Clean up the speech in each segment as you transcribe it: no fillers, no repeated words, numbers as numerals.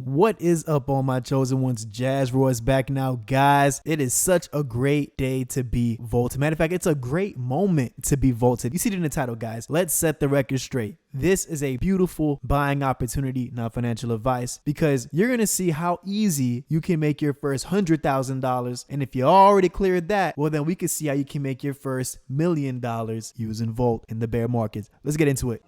What is up, all my chosen ones? Jazz Royce back now, guys. It is such a great day to be vaulted. Matter of fact, it's a great moment to be vaulted. You see it in the title, guys. Let's set the record straight. This is a beautiful buying opportunity, not financial advice, because you're going to see how easy you can make your first $100,000. And if you already cleared that, well, then we can see how you can make your first $1 million using Vault in the bear market. Let's get into it.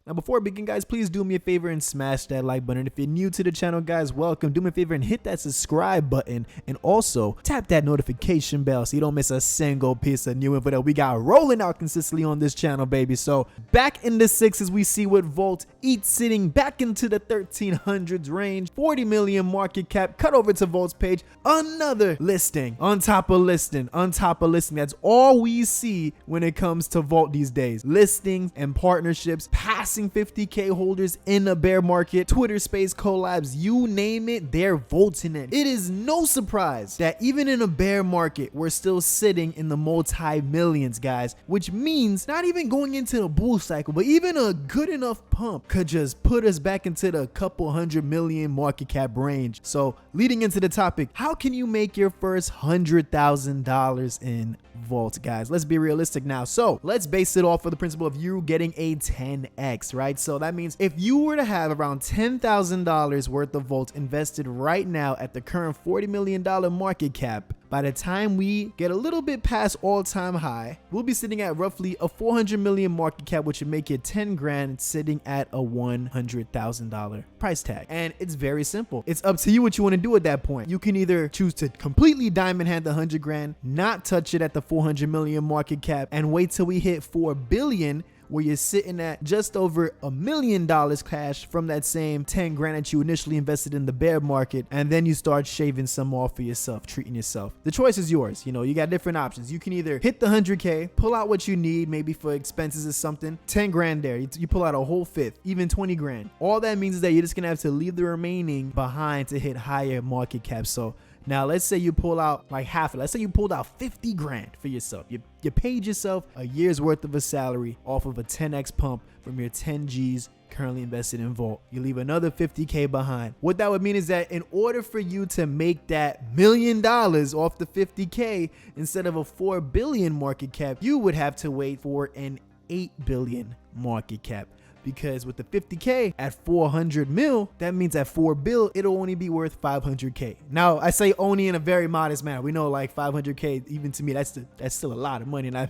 Now, before we begin, guys, please do me a favor and smash that like button. If you're new to the channel, guys, welcome. Do me a favor and hit that subscribe button, and also tap that notification bell so you don't miss a single piece of new info that we got rolling out consistently on this channel, baby. So back in the sixes, we see what Vault eats, sitting back into the 1300s range, 40 million market cap. Cut over to Vault's page, another listing on top of listing on top of listing. That's all we see when it comes to Vault these days: listings and partnerships, passing 50K holders in a bear market, Twitter space collabs, you name it, they're vaulting it. It is no surprise that even in a bear market, we're still sitting in the multi-millions, guys, which means not even going into the bull cycle, but even a good enough pump could just put us back into the couple hundred million market cap range. So leading into the topic, how can you make your first $100,000 in Vault, guys? Let's be realistic now. So let's base it off of the principle of you getting a 10x, right? So that means if you were to have around $10,000 worth of Vault invested right now at the current $40 million market cap, by the time we get a little bit past all-time high, we'll be sitting at roughly a 400 million market cap, which would make it 10 grand sitting at a $100,000 price tag. And it's very simple. It's up to you what you want to do at that point. You can either choose to completely diamond hand the 100 grand, not touch it at the 400 million market cap, and wait till we hit 4 billion, where you're sitting at just over $1 million cash from that same 10 grand that you initially invested in the bear market, and then you start shaving some off for yourself, treating yourself. The choice is yours. You know, you got different options. You can either hit the 100K, pull out what you need, maybe for expenses or something, 10 grand there, you pull out a whole fifth, even 20 grand. All that means is that you're just gonna have to leave the remaining behind to hit higher market cap. So now let's say you pull out like half of it. Let's say you pulled out 50 grand for yourself. You paid yourself a year's worth of a salary off of a 10x pump from your 10 G's currently invested in Vault. You leave another 50K behind. What that would mean is that in order for you to make that $1 million off the 50K instead of a 4 billion market cap, you would have to wait for an 8 billion market cap. Because with the 50K at 400 mil, that means at 4 bill, it'll only be worth 500K. Now, I say only in a very modest manner. We know like 500K, even to me, that's still a lot of money. And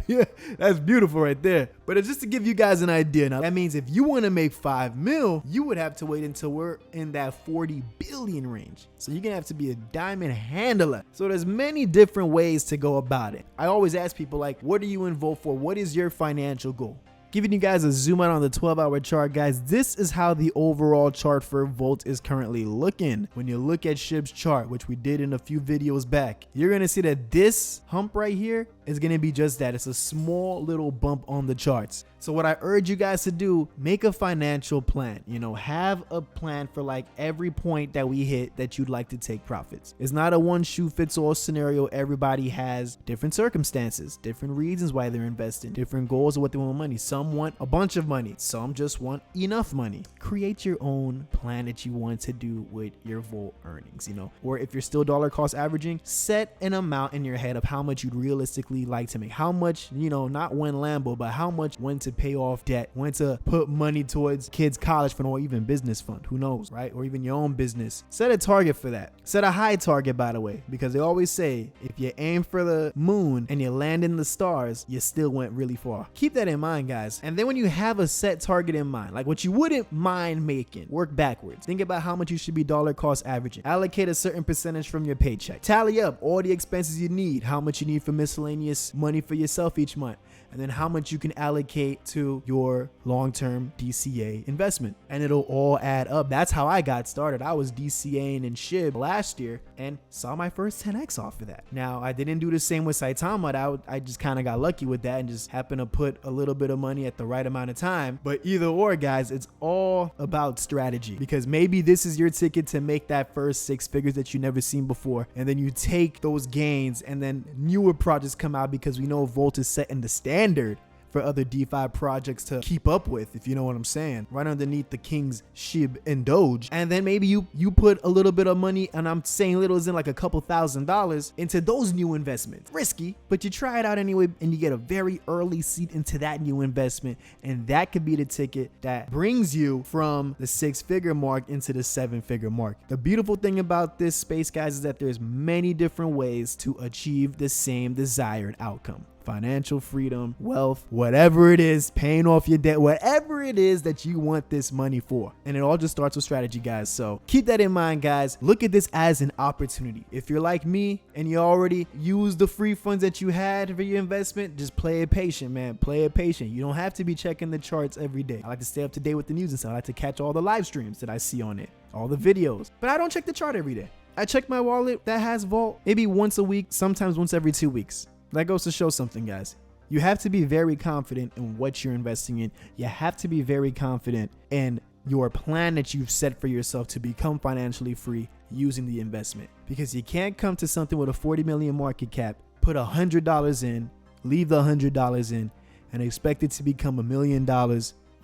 that's beautiful right there. But it's just to give you guys an idea. Now, that means if you want to make 5 mil, you would have to wait until we're in that 40 billion range. So you're going to have to be a diamond handler. So there's many different ways to go about it. I always ask people, like, what are you in Vault for? What is your financial goal? Giving you guys a zoom out on the 12-hour chart, guys, this is how the overall chart for Vault is currently looking. When you look at SHIB's chart, which we did in a few videos back, you're going to see that this hump right here is going to be just that. It's a small little bump on the charts. So what I urge you guys to do, make a financial plan. You know, have a plan for like every point that we hit that you'd like to take profits. It's not a one shoe fits all scenario. Everybody has different circumstances, different reasons why they're investing, different goals of what they want with money. Some want a bunch of money. Some just want enough money. Create your own plan that you want to do with your Vault earnings, you know, or if you're still dollar cost averaging, set an amount in your head of how much you'd realistically like to make. How much, you know, not one Lambo, but how much, when to pay off debt, when to put money towards kids' college fund or even business fund, who knows, right? Or even your own business. Set a target for that. Set a high target, by the way, because they always say if you aim for the moon and you land in the stars, you still went really far. Keep that in mind, guys. And then when you have a set target in mind, like what you wouldn't mind making, work backwards. Think about how much you should be dollar cost averaging. Allocate a certain percentage from your paycheck. Tally up all the expenses you need, how much you need for miscellaneous money for yourself each month, and then how much you can allocate to your long-term DCA investment, and it'll all add up. That's how I got started. I was DCAing in SHIB last year and saw my first 10x off of that. Now, I didn't do the same with Saitama. I just kind of got lucky with that and just happened to put a little bit of money at the right amount of time. But either or, guys, it's all about strategy, because maybe this is your ticket to make that first 6 figures that you never seen before, and then you take those gains and then newer projects come out, because we know Vault is setting the standard for other DeFi projects to keep up with, if you know what I'm saying, right underneath the King's SHIB and Doge. And then maybe you put a little bit of money, and I'm saying little as in like a couple $1,000s into those new investments. Risky, but you try it out anyway, and you get a very early seed into that new investment, and that could be the ticket that brings you from the 6-figure mark into the 7-figure mark. The beautiful thing about this space, guys, is that there's many different ways to achieve the same desired outcome. Financial freedom, wealth, whatever it is, paying off your debt, whatever it is that you want this money for. And it all just starts with strategy, guys. So keep that in mind, guys. Look at this as an opportunity. If you're like me and you already used the free funds that you had for your investment, just play it patient, man. Play it patient. You don't have to be checking the charts every day. I like to stay up to date with the news and stuff. I like to catch all the live streams that I see on it, all the videos. But I don't check the chart every day. I check my wallet that has Vault maybe once a week, sometimes once every 2 weeks. That goes to show something, guys. You have to be very confident in what you're investing in. You have to be very confident in your plan that you've set for yourself to become financially free using the investment. Because you can't come to something with a 40 million market cap, put $100 in, leave the $100 in, and expect it to become $1 million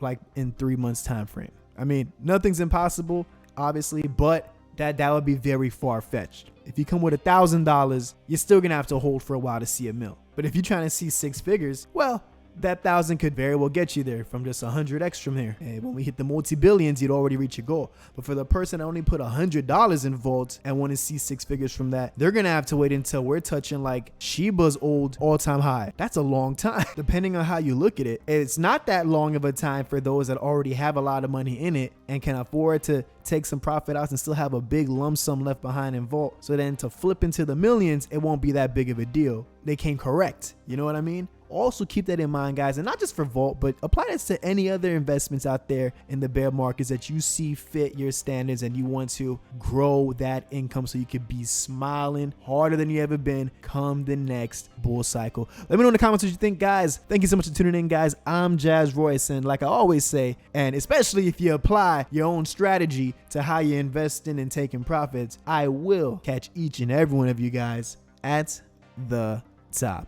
like in 3 months time frame. I mean, nothing's impossible, obviously, but that would be very far-fetched. If you come with $1,000, you're still gonna have to hold for a while to see a mil. But if you're trying to see 6 figures, well, that 1,000 could very well get you there from just 100 extra from here. And when we hit the multi-billions, you'd already reach your goal. But for the person that only put $100 in Vault and want to see 6 figures from that, they're going to have to wait until we're touching like Shiba's old all-time high. That's a long time. Depending on how you look at it, it's not that long of a time for those that already have a lot of money in it and can afford to take some profit out and still have a big lump sum left behind in Vault. So then to flip into the millions, it won't be that big of a deal. They came correct. You know what I mean? Also keep that in mind, guys, and not just for Vault, but apply this to any other investments out there in the bear markets that you see fit your standards and you want to grow that income so you could be smiling harder than you ever been come the next bull cycle. Let me know in the comments what you think, guys. Thank you so much for tuning in, guys. I'm Jazz Royce, and like I always say, and especially if you apply your own strategy to how you're investing and taking profits, I will catch each and every one of you guys at the top.